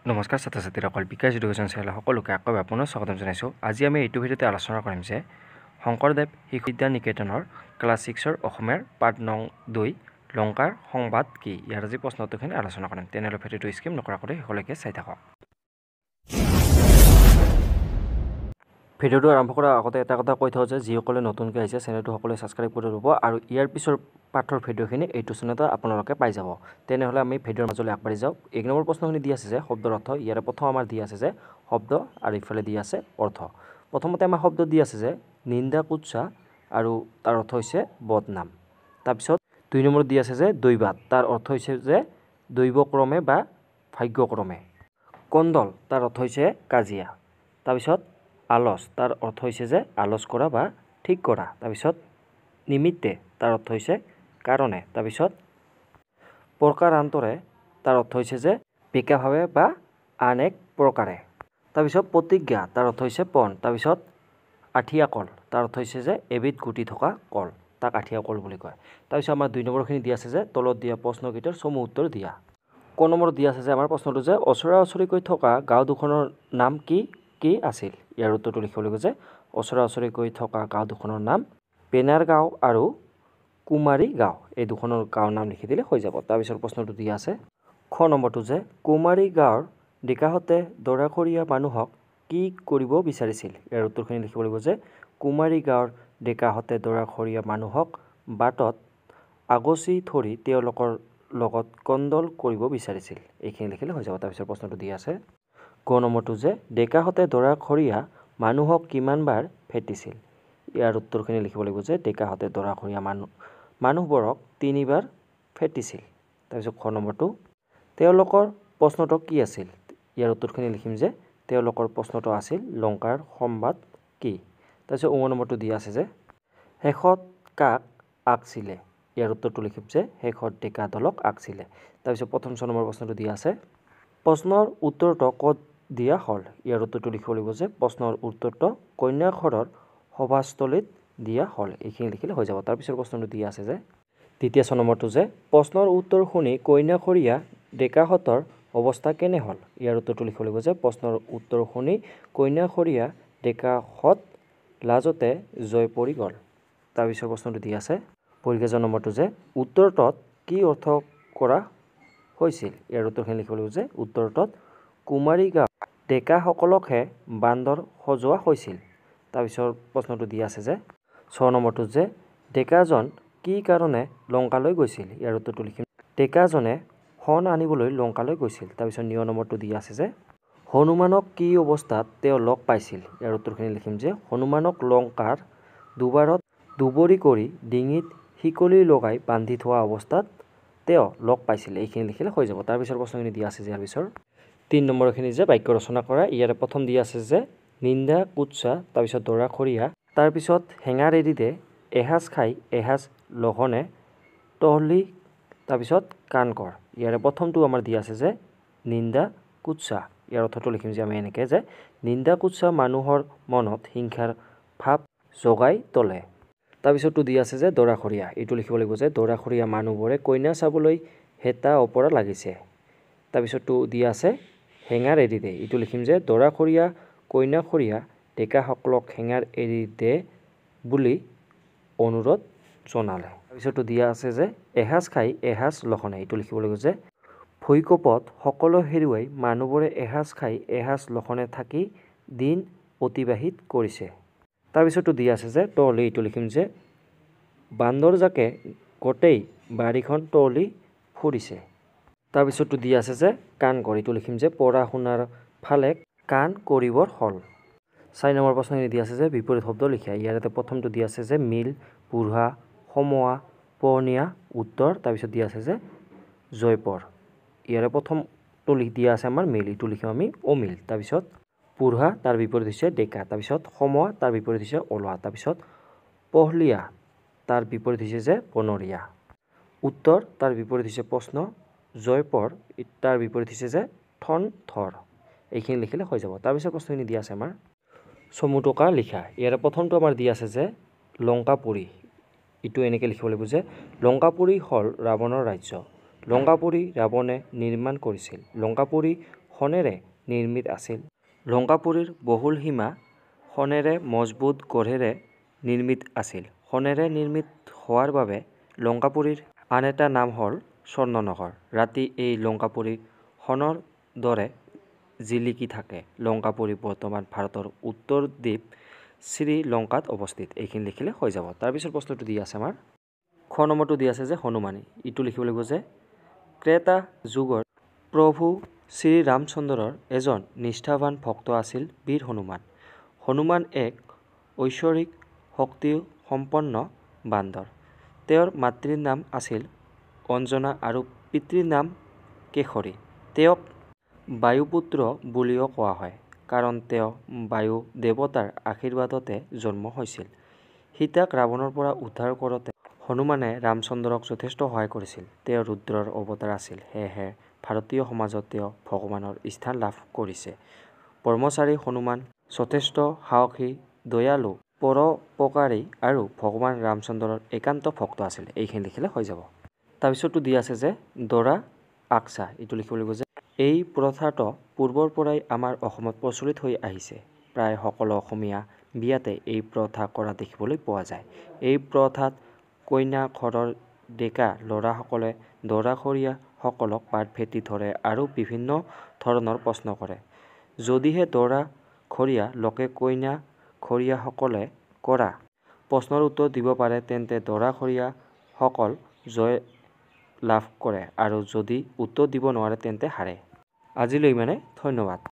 নমস্কাৰ ছাত্ৰ ছাত্ৰীসকল, বিকাশ এডুকেশ্যন চেনেলৰ সকলোকে আকৌ পুনৰ স্বাগতম জনাইছোঁ। আজি আমি এইটো ভিডিঅ'তে আলোচনা কৰিম যে শংকৰদেৱ শিশু বিদ্যা নিকেতনৰ ক্লাছ 6ৰ অসমীয়াৰ পাঠ নং 2 লংকাৰ সংবাদ কি, ইয়াৰ আজি প্ৰশ্নোত্তৰখিনি আলোচনা কৰিম। তেনেহ'লে ভিডিঅ'টো স্কিপ নকৰাকৈ শেষলৈকে চাই থাকক। ভিডিঅ'টো আৰম্ভ কৰাৰ আগতে এটা কথা কৈ থওঁ যে যিসকলে নতুনকৈ আহিছে চেনেলটো সকলোৱে ছাবস্ক্ৰাইব কৰি ল'ব আৰু ইয়াৰ পিছৰ পাঠৰ ভিডিঅ'খিনি এইটো চেনেলতে আপোনালোকে পাই যাব। তেনেহ'লে আমি ভিডিঅ'ৰ মাজলৈ আগবাঢ়ি যাওঁ। 1 নম্বৰ প্ৰশ্নখিনি দি আছে যে শব্দৰ অৰ্থ। ইয়াৰে প্ৰথম আমাৰ দি আছে যে শব্দ আৰু ইফালে দি আছে অৰ্থ। প্ৰথমতে আমাৰ শব্দ দি আছে যে নিন্দা কুৎসা আৰু তাৰ অৰ্থ হৈছে বদনাম। তাৰপিছত 2 নম্বৰত দি আছে যে দৈবাত, তাৰ অৰ্থ হৈছে যে দৈৱক্ৰমে বা ভাগ্যক্ৰমে। কণ্ডল, তাৰ অৰ্থ হৈছে কাজিয়া। তাৰপিছত আলস, তাৰ অৰ্থ হৈছে যে আলস কৰা বা ঠিক কৰা। তাৰপিছত নিমিত্তে, তাৰ অৰ্থ হৈছে কাৰণে। তাৰপিছত প্ৰকাৰান্তৰে, তাৰ অৰ্থ হৈছে যে বিকাভাৱে বা আন এক প্ৰকাৰে। তাৰপিছত প্ৰতিজ্ঞা, তাৰ অৰ্থ হৈছে পণ। তাৰপিছত আঠিয়া কল, তাৰ অৰ্থ হৈছে যে এবিধ গুটি থকা কল, তাক আঠিয়া কল বুলি কয়। তাৰপিছত আমাৰ 2 নম্বৰখিনি দি আছে যে তলত দিয়া প্ৰশ্নকেইটাৰ চমু উত্তৰ দিয়া। ক নম্বৰত দি আছে যে আমাৰ প্ৰশ্নটো যে ওচৰা ওচৰিকৈ থকা গাঁও দুখনৰ নাম কি কি আছিল। ইয়াৰ উত্তৰটো লিখিব লাগিব যে ওচৰা ওচৰিকৈ থকা গাঁও দুখনৰ নাম পেনাৰ গাঁও আৰু কুমাৰী গাঁও, এই দুখনৰ গাঁৱৰ নাম লিখি দিলে হৈ যাব। তাৰপিছত প্ৰশ্নটো দিয়া আছে খ নম্বৰটো যে কুমাৰী গাঁৱৰ ডেকাহঁতে দৰাখৰীয়া মানুহক কি কৰিব বিচাৰিছিল। ইয়াৰ উত্তৰখিনি লিখিব লাগিব যে কুমাৰী গাঁৱৰ ডেকাহঁতে দৰাখৰীয়া মানুহক বাটত আগচি ধৰি তেওঁলোকৰ লগত কণ্ডল কৰিব বিচাৰিছিল, এইখিনি লিখিলে হৈ যাব। তাৰপিছত প্ৰশ্নটো দিয়া আছে গ নম্বৰটো যে ডেকাহঁতে দৰাখৰীয়া মানুহক কিমানবাৰ ফেটিছিল। ইয়াৰ উত্তৰখিনি লিখিব লাগিব যে ডেকাহঁতে দৰাখৰীয়া মানুহবোৰক 3 বাৰ ফেটিছিল। তাৰপিছত খ নম্বৰটো তেওঁলোকৰ প্ৰশ্নটো কি আছিল। ইয়াৰ উত্তৰখিনি লিখিম যে তেওঁলোকৰ প্ৰশ্নটো আছিল লংকাৰ সংবাদ কি। তাৰপিছত 9 নম্বৰটো দিয়া আছে যে শেষত কাক আঁকছিলে। ইয়াৰ উত্তৰটো লিখিম যে শেষত ডেকা দলক আঁকছিলে। তাৰপিছত প্ৰথম 6 নম্বৰ প্ৰশ্নটো দিয়া আছে প্ৰশ্নৰ উত্তৰটো ক'ত দিয়া হ'ল। ইয়াৰ উত্তৰটো লিখিব লাগিব যে প্ৰশ্নৰ উত্তৰটো কন্যাঘৰৰ সভাস্থলীত দিয়া হ'ল, এইখিনি লিখিলে হৈ যাব। তাৰপিছত প্ৰশ্নটো দিয়া আছে যে দ্বিতীয় 6 নম্বৰটো যে প্ৰশ্নৰ উত্তৰ শুনি কইনাখৰীয়া ডেকাহঁতৰ অৱস্থা কেনে হ'ল। ইয়াৰ উত্তৰটো লিখিব লাগিব যে প্ৰশ্নৰ উত্তৰ শুনি কইনাখৰীয়া ডেকাহঁত লাজতে জয় পৰি গ'ল। তাৰপিছত প্ৰশ্নটো দিয়া আছে পৰীক্ষা নম্বৰটো যে উত্তৰটোত কি অৰ্থ কৰা হৈছিল। ইয়াৰ উত্তৰখিনি লিখিব লাগিব যে উত্তৰটোত কুমাৰী গাঁও ডেকাসকলকহে বান্দৰ সজোৱা হৈছিল। তাৰপিছত প্ৰশ্নটো দিয়া আছে যে 6 নম্বৰটো যে ডেকাজন কি কাৰণে লংকালৈ গৈছিল। ইয়াৰ উত্তৰটো লিখিম ডেকাজনে শণ আনিবলৈ লংকালৈ গৈছিল। তাৰপিছত 9 নম্বৰটো দিয়া আছে যে হনুমানক কি অৱস্থাত তেওঁ লগ পাইছিল। ইয়াৰ উত্তৰখিনি লিখিম যে হনুমানক লংকাৰ দুৱাৰত দুবৰি কৰি ডিঙিত শিকলি লগাই বান্ধি থোৱা অৱস্থাত তেওঁ লগ পাইছিল, এইখিনি লিখিলে হৈ যাব। তাৰপিছত প্ৰশ্নখিনি দিয়া আছে যে ইয়াৰ পিছৰ 3 নম্বৰখিনি যে বাক্য ৰচনা কৰা। ইয়াৰে প্ৰথম দিয়া আছে যে নিন্দা কুৎসা, তাৰপিছত দৰাখৰীয়া, তাৰপিছত হেঙাৰ এৰি দে, এসাঁজ খাই এসাঁজ লঘনে টহলি, তাৰপিছত কাণ কৰ। ইয়াৰে প্ৰথমটো আমাৰ দিয়া আছে যে নিন্দা কুৎসা। ইয়াৰ অৰ্থটো লিখিম যে আমি এনেকৈ যে নিন্দা কুৎসা মানুহৰ মনত হিংসাৰ ভাৱ জগাই তোলে। তাৰপিছতটো দিয়া আছে যে দৰাখৰীয়া, এইটো লিখিব লাগিব যে দৰাখৰীয়া মানুহবোৰে কইনা চাবলৈ হেতা ওপৰা লাগিছে। তাৰপিছতটো দিয়া আছে হেঙাৰ এৰি দে, এইটো লিখিম যে দৰাখৰীয়া কইনাখৰীয়া ডেকাসকলক হেঙাৰ এৰি দে বুলি অনুৰোধ জনালে। তাৰপিছতটো দিয়া আছে যে এসাঁজ খাই এসাঁজ লঘনে, এইটো লিখিব লাগিব যে ভৈকোপত সকলো হেৰুৱাই মানুহবোৰে এসাঁজ খাই এসাঁজ লঘনে থাকি দিন অতিবাহিত কৰিছে। তাৰপিছতটো দিয়া আছে যে টহলি, এইটো লিখিম যে বান্দৰজাকে গোটেই বাৰীখন টহলি ফুৰিছে। তাৰপিছতটো দিয়া আছে যে কাণ কৰ, এইটো লিখিম যে পঢ়া শুনাৰ ফালে কাণ কৰিবৰ হ'ল। 4 নম্বৰ প্ৰশ্নখিনি দিয়া আছে যে বিপৰীত শব্দ লিখা। ইয়াৰে প্ৰথমটো দিয়া আছে যে মিল, বুঢ়া, সমোৱা, পোহনীয়া, উত্তৰ। তাৰপিছত দিয়া আছে যে জয়পৰ। ইয়াৰে প্ৰথমটো দিয়া আছে আমাৰ মিল, এইটো লিখিম আমি অমিল। তাৰপিছত বুঢ়া, তাৰ বিপৰীত হৈছে ডেকা। তাৰপিছত সমোৱা, তাৰ বিপৰীত হৈছে ওলোৱা। তাৰপিছত পহলীয়া, তাৰ বিপৰীত হৈছে যে বনৰীয়া। উত্তৰ, তাৰ বিপৰীত হৈছে প্ৰশ্ন। জয়পৰ, তাৰ বিপৰীত হৈছে যে ঠন থৰ, এইখিনি লিখিলে হৈ যাব। তাৰপিছত প্ৰশ্নখিনি দিয়া আছে আমাৰ চমু টোকা লিখা। ইয়াৰে প্ৰথমটো আমাৰ দিয়া আছে যে লংকাপুৰী, এইটো এনেকৈ লিখিব লাগিব যে লংকাপুৰী হ'ল ৰাৱণৰ ৰাজ্য। লংকাপুৰী ৰাৱণে নিৰ্মাণ কৰিছিল। লংকাপুৰী শণেৰে নিৰ্মিত আছিল। লংকাপুৰীৰ বহুল সীমা শণেৰে মজবুত গঢ়েৰে নিৰ্মিত আছিল। শণেৰে নিৰ্মিত হোৱাৰ বাবে লংকাপুৰীৰ আন এটা নাম হ'ল স্বৰ্ণনগৰ। ৰাতি এই লংকাপুৰী শণৰ দৰে জিলিকি থাকে। লংকাপুৰী বৰ্তমান ভাৰতৰ উত্তৰ দ্বীপ শ্ৰীলংকাত অৱস্থিত। এইখিনি লিখিলে হৈ যাব। তাৰপিছত প্ৰশ্নটো দি আছে আমাৰ খ নম্বৰটো দি আছে যে হনুমানে ইটো লিখিব লাগিব যে ত্ৰেতা যুগৰ প্ৰভু শ্ৰীৰামচন্দ্ৰৰ এজন নিষ্ঠাৱান ভক্ত আছিল বীৰ হনুমান। হনুমান এক ঐশ্বৰিক শক্তি সম্পন্ন বান্দৰ। তেওঁৰ মাতৃৰ নাম আছিল অঞ্জনা আৰু পিতৃৰ নাম কেশৰী। তেওঁক বায়ুপুত্ৰ বুলিও কোৱা হয়, কাৰণ তেওঁ বায়ু দেৱতাৰ আশীৰ্বাদতে জন্ম হৈছিল। সীতাক ৰাৱণৰ পৰা উদ্ধাৰ কৰোঁতে হনুমানে ৰামচন্দ্ৰক যথেষ্ট সহায় কৰিছিল। তেওঁ ৰুদ্ৰৰ অৱতাৰ আছিল, সেয়েহে ভাৰতীয় সমাজত তেওঁ ভগৱানৰ স্থান লাভ কৰিছে। ব্ৰহ্মচাৰী হনুমান যথেষ্ট সাহসী, দয়ালু, পৰোপকাৰী আৰু ভগৱান ৰামচন্দ্ৰৰ একান্ত ভক্ত আছিল। এইখিনি লিখিলে হৈ যাব। তাৰপিছতো দি আছে যে দৰা আকছা, এইটো লিখিব লাগিব যে এই প্ৰথাটো পূৰ্বৰ পৰাই আমাৰ অসমত প্ৰচলিত হৈ আহিছে। প্ৰায় সকলো অসমীয়া বিয়াতে এই প্ৰথা কৰা দেখিবলৈ পোৱা যায়। এই প্ৰথাত কইনা ঘৰৰ ডেকা ল'ৰাসকলে দৰাঘৰীয়াসকলক পাত ভেটি ধৰে আৰু বিভিন্ন ধৰণৰ প্ৰশ্ন কৰে। যদিহে দৰাঘৰীয়া লোকে কইনা ঘৰীয়াসকলে কৰা প্ৰশ্নৰ উত্তৰ দিব পাৰে তেন্তে দৰাঘৰীয়াসকল জয় লাভ কৰে আৰু যদি উত্তৰ দিব নোৱাৰে তেন্তে হাৰে। আজিলৈ ইমানে, ধন্যবাদ।